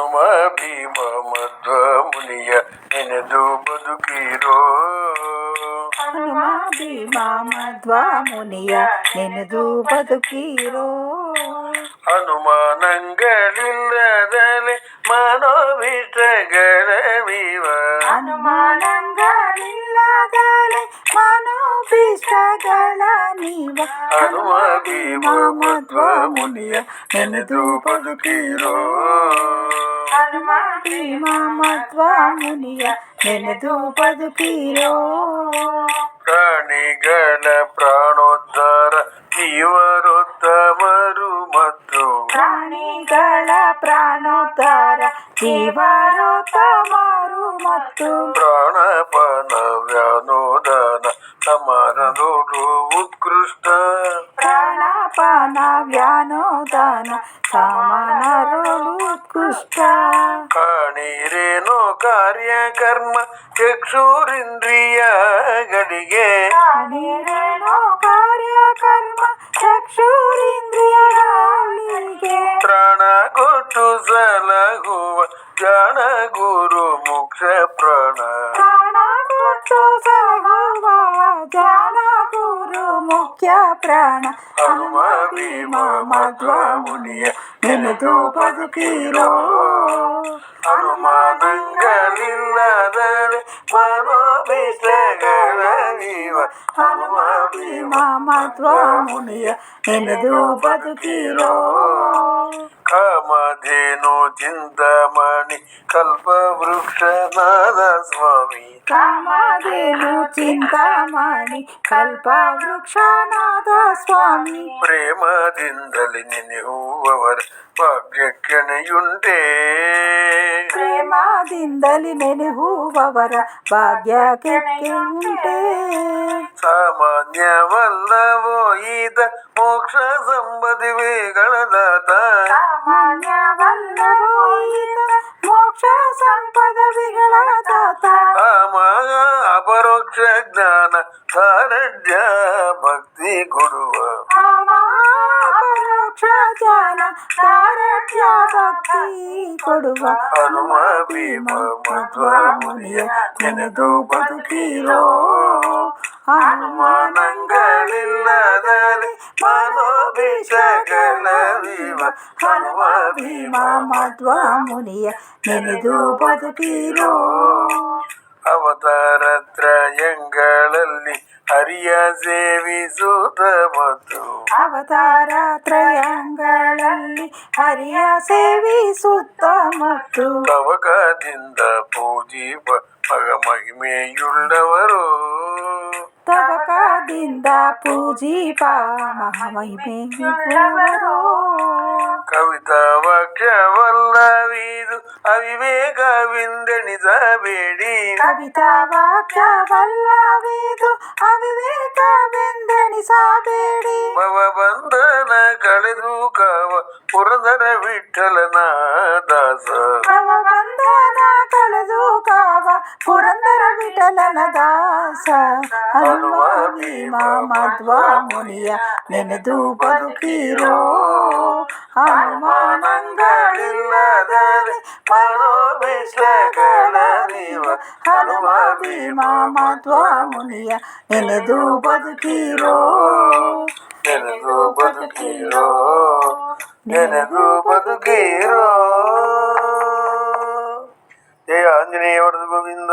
ಹನುಮ ಭೀಮ ಮಧ್ವ ಮುನಿಯ ನೆನೆದು ಬದುಕಿರೋ. ಹನುಮ ಭೀಮ ಮಧ್ವ ಮುನಿಯ ನೆನೆದು ಬದುಕಿರೋ. ಹನುಮಾನಂಗಳಿಲ್ಲದಲೆ ಮನೋಭಿಷ್ಟಗಳವಿವ. ಹನುಮಾನಂಗಳಿಲ್ಲದಲೆ ಮನೋಭಿಷ್ಟಗಳ ನೀವ. ಹನುಮ ಭೀಮ ಮಧ್ವ ಮುನಿಯ ನೆನೆದು ಬದುಕಿರೋ. ಹನುಮ ಭೀಮ ಮಧ್ವ ಮುನಿಯ ನೆನೆದು ಬದುಕಿರೋ. ಪ್ರಾಣಿಗಳ ಪ್ರಾಣೋದ್ಧಾರ ಜೀವರೋತ್ತಮರು ಮತ್ತು. ಪ್ರಾಣಿಗಳ ಪ್ರಾಣೋದ್ಧಾರ ಜೀವರೋತ್ತಮರು ಮತ್ತು. ಪ್ರಾಣಪಾನ ವ್ಯಾನೋದಾನ ಸಮಾನದೋಡು ಉತ್ಕೃಷ್ಟ. ಪ್ರಾಣಪಾನ ವ್ಯಾನೋದಾನ ಸಮಾನರೋಳು ಉತ್ಕೃಷ್ಟ. ಕಾಣಿರೇನೋ ಕಾರ್ಯಕರ್ಮ ಚಕ್ಷುರಿಂದ್ರಿಯಗಳಿಗೆ. ಕಾಣಿರೇನೋ ಕಾರ್ಯಕರ್ಮ ಚಕ್ಷುರಿಂದ್ರಿಯಗಳಿಗೆ. ಪ್ರಾಣ ಕೊಟ್ಟು ಸಲಹುವ ಜಾಣ ಗುರು ಮುಖ್ಯ ಪ್ರಾಣ. ಪ್ರಾಣ ಕೊಟ್ಟು ಸಲಹುವ ಜಾಣ ಗುರು ಮುಖ್ಯ ಪ್ರಾಣ. ಹನುಮ ಭೀಮ ಮಧ್ವ ಮುನಿಯ ನೆನೆದು ಬದುಕಿರೋ. ಹನುಮಾನಂಗಳಿಲ್ಲದರೆ ಮನೋಭಿಷ್ಟಗಳ ನೀವ. ಹನುಮ ಭೀಮ ಮಧ್ವ ಮುನಿಯ ನೆನೆದು ಬದುಕಿರೋ. ಕಾಮಧೇನು ಚಿಂತಾಮಣಿ ಕಲ್ಪವೃಕ್ಷನಾದ ಸ್ವಾಮಿ. ಕಾಮಧೇನು ಚಿಂತಾಮಣಿ ಕಲ್ಪವೃಕ್ಷನಾದ ಸ್ವಾಮಿ. ಪ್ರೇಮದಿಂದಲೇ ನೆನೆಯುವವರ ಭಾಗ್ಯಕ್ಕೆಣೆಯುಂಟೆ. ಪ್ರೇಮದಿಂದಲೇ ನೆನೆಯುವವರ ಭಾಗ್ಯಕ್ಕೆ ಉಂಟೆ. ಸಾಮಾನ್ಯವಲ್ಲವೋ ಈತ ಮೋಕ್ಷ ಸಂಪದವಿಗಳದಾತ. ಸಾಮಾನ್ಯವಲ್ಲವೋ ಈತ ಮೋಕ್ಷ ಸಂಪದವಿಗಳ ದಾತ. ಅಪರೋಕ್ಷ ಜ್ಞಾನ ಸಾರಢ್ಯ ಭಕ್ತಿ ಕೊಡುವ. ಅಪರೋಕ್ಷ ಜ್ಞಾನ ಸಾರಥ್ಯ ಭಕ್ತಿ ಕೊಡುವ. ಹನುಮ ಭೀಮ ಮಧ್ವ ಮುನಿಯ ನೆನೆದು ಬದುಕಿರೋ. ಹನುಮಾನಂಗಳಿಲ್ಲದರೆ ಮನೋಭಿಷ್ಟಗಳವಿವ. ಹನುಮ ಭೀಮ ಮಧ್ವ ಮುನಿಯ ನೆನೆದು ಬದುಕಿರೋ. ಅವತಾರತ್ರಯಗಳಲ್ಲಿ ಹರಿಯ ಸೇವಿಸುತ್ತ ಮತ್ತು. ಅವತಾರ ತ್ರಯಗಳಲ್ಲಿ ಹರಿಯ ಸೇವಿಸುತ್ತ ಮತ್ತು. ತವಕದಿಂದ ಪೂಜಿಪ ಮಗ ಮಹಿಮೆಯುಳ್ಳವರು. ತವಕದಿಂದ ಪೂಜಿಪ ಮಹಾಮಹಿಮೆಯುಳ್ಳವರು. ಕವಿತಾ ವಾಕ್ಯವಲ್ಲವಿದು ಅವಿವೇಕವಿಂದೆಣಿಸಬೇಡಿ. ಕವಿತಾ ವಾಕ್ಯವಲ್ಲವಿದು ಅವಿವೇಕವೆಂದೆಣಿಸಬೇಡಿ. ಭವಬಂಧನ ಕಳೆದು ಕಾವ ಪುರಂದರ ವಿಠಲನ ದಾಸ. ಭವಬಂಧನ ಕಳೆದು ಕಾವ ಪುರಂದರ ವಿಠಲನ ದಾಸ. ಹನುಮ ಭೀಮ ಮಧ್ವ ಮುನಿಯ ನೆನೆದು ಬದುಕಿರೋ. ಹನುಮಾನಂಗಳಿಲ್ಲದರೆ ಮನೋಭಿಷ್ಟಗಳ ನೀವ. ಹನುಮ ಭೀಮ ಮಧ್ವ ಮುನಿಯ ನೆನೆದು ಬದುಕಿರೋ. ನೆನೆದು ಬದುಕಿರೋ. ನೆನೆದು ಬದುಕಿರೋ. ಜಯ ಆಂಜನೇಯ ವರದ ಗೋವಿಂದ.